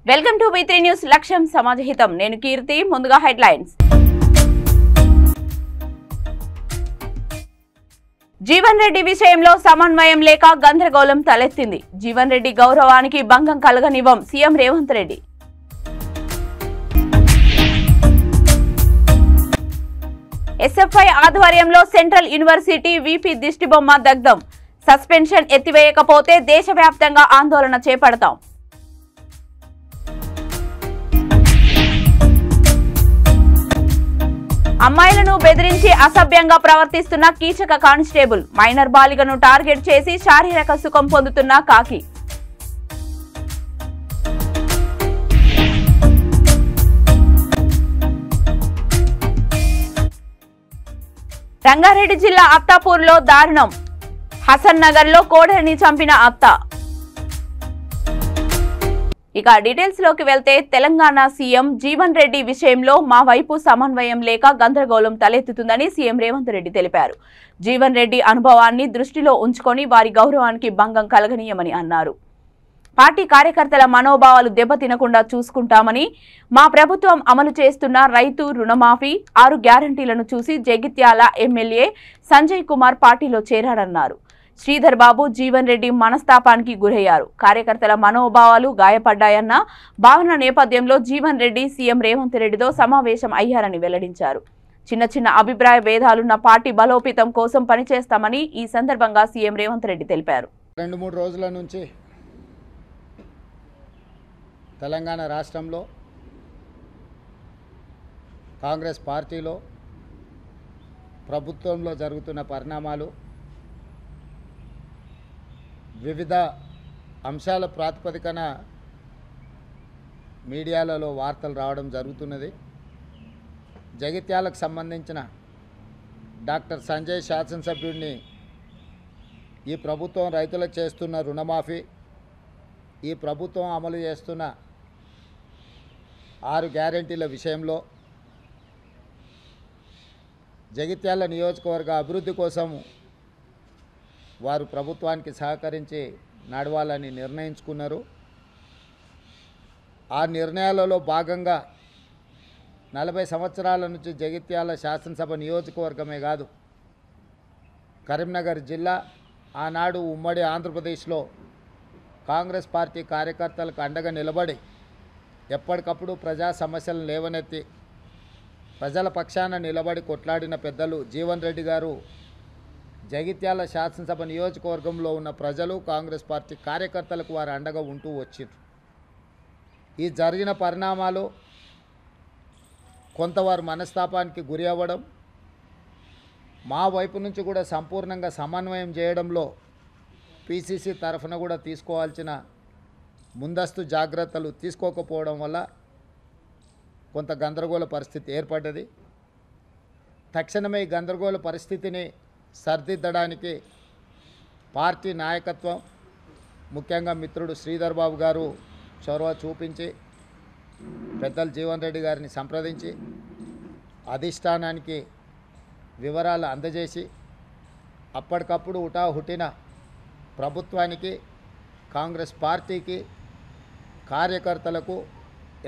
Welcome to V3 news లక్ష్యం సమాజహితం నేను కీర్తి ముందుగా హెడ్లైన్స్ జీవన్ రెడ్డి విషయంలో సమన్వయం లేక గందరగోళం తలెత్తింది జీవన్ రెడ్డి గౌరవానికి భంగం కలగనివ్వం సీఎం రేవంత్ రెడ్డి ఎస్ఎఫ్ఐ ఆధ్వర్యంలో సెంట్రల్ యూనివర్సిటీ వీపీ దిష్టిబొమ్మ దగ్ధం సస్పెన్షన్ ఎత్తివేయకపోతే దేశవ్యాప్తంగా ఆందోళన చేపడతాం అమ్మాయిలను బెదిరించి అసభ్యంగా ప్రవర్తిస్తున్న కీచక కానిస్టేబుల్ మైనర్ బాలికను టార్గెట్ చేసి శారీరక సుఖం పొందుతున్న కాకి రంగారెడ్డి జిల్లా అత్తాపూర్లో దారుణం హసన్ నగర్ లో కోడలిని చంపిన అత్త ఇక డీటెయిల్స్ లోకి వెళ్తే తెలంగాణ సీఎం జీవన్ రెడ్డి విషయంలో మా వైపు సమన్వయం లేక గందరగోళం తలెత్తుతుందని సీఎం రేవంత్ రెడ్డి తెలిపారు జీవన్ రెడ్డి అనుభవాన్ని దృష్టిలో ఉంచుకొని వారి గౌరవానికి భంగం కలగనీయమని అన్నారు పార్టీ కార్యకర్తల మనోభావాలు దెబ్బతినకుండా చూసుకుంటామని మా ప్రభుత్వం అమలు చేస్తున్న రైతు రుణమాఫీ 6 గ్యారంటీలను చూసి జగిత్యాల ఎమ్మెల్యే సంజయ్ కుమార్ పార్టీలో చేరాడన్నారు శ్రీధర్ బాబు జీవన్ రెడ్డి మనస్తాపానికి గురయ్యారు కార్యకర్తల మనోభావాలు గాయపడ్డాయన్న భావన నేపథ్యంలో జీవన్ రెడ్డి సీఎం రేవంత్ రెడ్డితో సమావేశం అయ్యారని వెల్లడించారు చిన్న చిన్న అభిప్రాయ భేదాలున్న పార్టీ బలోపేతం కోసం పనిచేస్తామని ఈ సందర్భంగా సీఎం రేవంత్ రెడ్డి తెలిపారు 2-3 రోజుల నుంచి తెలంగాణ రాష్ట్రంలో కాంగ్రెస్ పార్టీలో ప్రభుత్వంలో జరుగుతున్న పరిణామాలు వివిధ అంశాల ప్రాతిపదికన మీడియాలలో వార్తలు రావడం జరుగుతున్నది జగిత్యాలకు సంబంధించిన డాక్టర్ సంజయ్ శాసనసభ్యుడిని ఈ ప్రభుత్వం రైతులకు చేస్తున్న రుణమాఫీ ఈ ప్రభుత్వం అమలు చేస్తున్న 6 గ్యారెంటీల విషయంలో జగిత్యాల నియోజకవర్గ అభివృద్ధి కోసం వారు ప్రభుత్వానికి సహకరించి నడవాలని నిర్ణయించుకున్నారు ఆ నిర్ణయాలలో భాగంగా 40 సంవత్సరాల నుంచి జగిత్యాల శాసనసభ నియోజకవర్గమే కాదు కరీంనగర్ జిల్లా ఆనాడు ఉమ్మడి ఆంధ్రప్రదేశ్లో కాంగ్రెస్ పార్టీ కార్యకర్తలకు అండగా నిలబడి ఎప్పటికప్పుడు ప్రజా సమస్యలను లేవనెత్తి ప్రజల పక్షాన నిలబడి కొట్లాడిన పెద్దలు జీవన్ రెడ్డి గారు జగిత్యాల శాసనసభ నియోజకవర్గంలో ఉన్న ప్రజలు కాంగ్రెస్ పార్టీ కార్యకర్తలకు వారు అండగా ఉంటూ వచ్చారు ఈ జరిగిన పరిణామాలు కొంతవారు మనస్తాపానికి గురి అవ్వడం మా వైపు నుంచి కూడా సంపూర్ణంగా సమన్వయం చేయడంలో పీసీసీ తరఫున కూడా తీసుకోవాల్సిన ముందస్తు జాగ్రత్తలు తీసుకోకపోవడం వల్ల కొంత గందరగోళ పరిస్థితి ఏర్పడ్డది తక్షణమే ఈ గందరగోళ పరిస్థితిని సరిదిద్దడానికి పార్టీ నాయకత్వం ముఖ్యంగా మిత్రుడు శ్రీధర్ బాబు గారు చొరవ చూపించి పెద్దలు జీవన్ రెడ్డి గారిని సంప్రదించి అధిష్టానానికి వివరాలు అందజేసి అప్పటికప్పుడు హుటాహుటిన ప్రభుత్వానికి కాంగ్రెస్ పార్టీకి కార్యకర్తలకు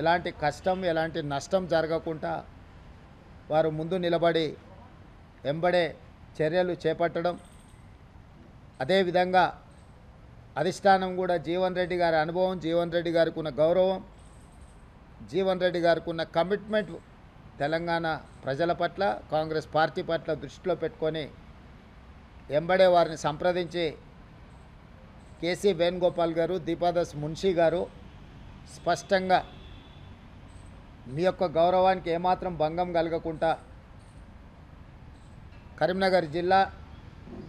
ఎలాంటి కష్టం ఎలాంటి నష్టం జరగకుండా వారు ముందు నిలబడి వెంబడే చర్యలు చేపట్టడం అదేవిధంగా అధిష్టానం కూడా జీవన్ రెడ్డి గారి అనుభవం జీవన్ రెడ్డి గారికి ఉన్న గౌరవం జీవన్ రెడ్డి గారికి ఉన్న కమిట్మెంట్ తెలంగాణ ప్రజల పట్ల కాంగ్రెస్ పార్టీ పట్ల దృష్టిలో పెట్టుకొని వెంబడే వారిని సంప్రదించి కేసీ వేణుగోపాల్ గారు దీపాదాస్ మున్షీ గారు స్పష్టంగా మీ యొక్క గౌరవానికి ఏమాత్రం భంగం కలగకుండా కరీంనగర్ జిల్లా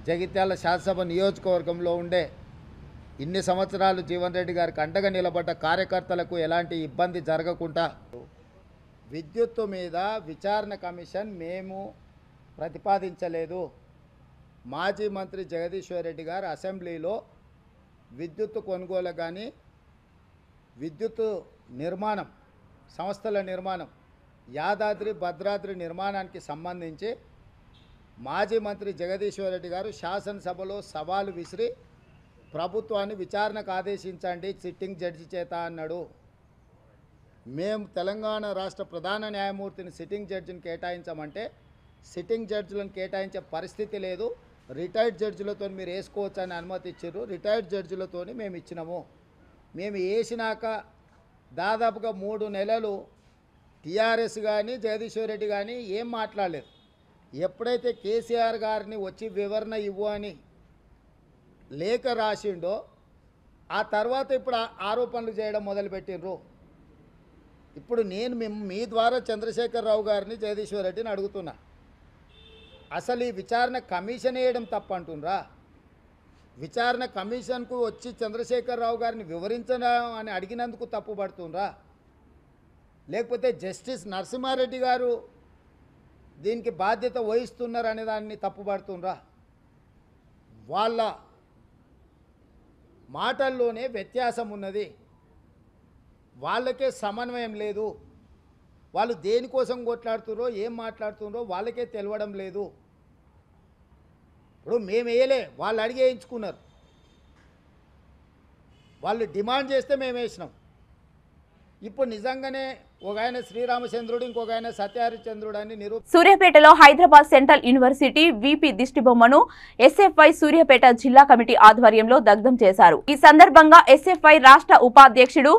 జగిత్యాల శాసనసభ నియోజకవర్గంలో ఉండే ఇన్ని సంవత్సరాలు జీవన్ రెడ్డి గారికి అండగా నిలబడ్డ కార్యకర్తలకు ఎలాంటి ఇబ్బంది జరగకుండా విద్యుత్తు మీద విచారణ కమిషన్ మేము ప్రతిపాదించలేదు మాజీ మంత్రి జగదీశ్వర్ రెడ్డి గారు అసెంబ్లీలో విద్యుత్తు కొనుగోలు కానీ విద్యుత్తు నిర్మాణం సంస్థల నిర్మాణం యాదాద్రి భద్రాద్రి నిర్మాణానికి సంబంధించి మాజీ మంత్రి జగదీశ్వర్ రెడ్డి గారు శాసనసభలో సవాలు విసిరి ప్రభుత్వాన్ని విచారణకు ఆదేశించండి సిట్టింగ్ జడ్జి చేత అన్నాడు. మేము తెలంగాణ రాష్ట్ర ప్రధాన న్యాయమూర్తిని సిట్టింగ్ జడ్జిని కేటాయించమంటే సిట్టింగ్ జడ్జిలను కేటాయించే పరిస్థితి లేదు, రిటైర్డ్ జడ్జిలతో మీరు వేసుకోవచ్చు అని అనుమతి ఇచ్చారు. రిటైర్డ్ జడ్జిలతో మేము ఇచ్చినాము. మేము వేసినాక దాదాపుగా 3 నెలలు టీఆర్ఎస్ కానీ జగదీశ్వర్ రెడ్డి కానీ ఏం మాట్లాడలేదు. ఎప్పుడైతే కేసీఆర్ గారిని వచ్చి వివరణ ఇవ్వు అని లేఖ రాసిండో ఆ తర్వాత ఇప్పుడు ఆరోపణలు చేయడం మొదలుపెట్టిండ్రు. ఇప్పుడు నేను మీ ద్వారా చంద్రశేఖరరావు గారిని జగదీశ్వర్ రెడ్డిని అడుగుతున్నా, అసలు ఈ విచారణ కమిషన్ వేయడం తప్పు అంటుండ్రా? విచారణ కమిషన్కు వచ్చి చంద్రశేఖరరావు గారిని వివరించడం అని అడిగినందుకు తప్పు పడుతుండ్రా? లేకపోతే జస్టిస్ నరసింహారెడ్డి గారు దీనికి బాధ్యత వహిస్తున్నారు అనే దాన్ని తప్పు పడుతుండ్రా? వాళ్ళ మాటల్లోనే వ్యత్యాసం ఉన్నది, వాళ్ళకే సమన్వయం లేదు. వాళ్ళు దేనికోసం కొట్లాడుతున్నారో ఏం మాట్లాడుతున్నారో వాళ్ళకే తెలవడం లేదు. ఇప్పుడు మేము వేయలే, వాళ్ళు అడిగి వేయించుకున్నారు. వాళ్ళు డిమాండ్ చేస్తే మేము వేసినాం. ఇప్పుడు నిజంగానే ఒక ఆయన శ్రీరామచంద్రుడు, ఇంకొక ఆయన సత్యహరిచంద్రుడు అని సూర్యాపేటలో హైదరాబాద్ సెంట్రల్ యూనివర్సిటీ వీపీ దిష్టిబొమ్మను ఎస్ఎఫ్ఐ సూర్యాపేట జిల్లా కమిటీ ఆధ్వర్యంలో దగ్ధం చేశారు. ఈ సందర్భంగా ఎస్ఎఫ్ఐ రాష్ట్ర ఉపాధ్యక్షుడు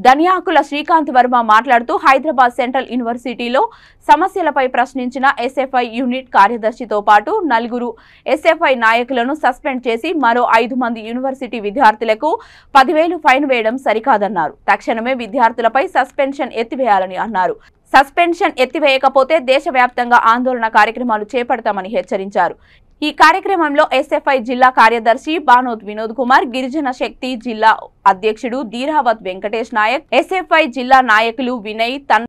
ధనియాకుల శ్రీకాంత్ వర్మ మాట్లాడుతూ హైదరాబాద్ సెంట్రల్ యూనివర్సిటీలో సమస్యలపై ప్రశ్నించిన ఎస్ఎఫ్ఐ యూనిట్ కార్యదర్శితో పాటు 4 ఎస్ఎఫ్ఐ నాయకులను సస్పెండ్ చేసి మరో 5 మంది యూనివర్సిటీ విద్యార్థులకు 10,000 ఫైన్ వేయడం సరికాదన్నారు. తక్షణమే విద్యార్థులపై సస్పెన్షన్ ఎత్తివేయాలని అన్నారు. సస్పెన్షన్ ఎత్తివేయకపోతే దేశవ్యాప్తంగా ఆందోళన కార్యక్రమాలు చేపడతామని హెచ్చరించారు. ఈ కార్యక్రమంలో ఎస్ఎఫ్ఐ జిల్లా కార్యదర్శి బానోత్ వినోద్ కుమార్, గిరిజన శక్తి జిల్లా అధ్యక్షుడు ధీరావత్ వెంకటేష్ నాయక్, ఎస్ఎఫ్ఐ జిల్లా నాయకులు వినయ్,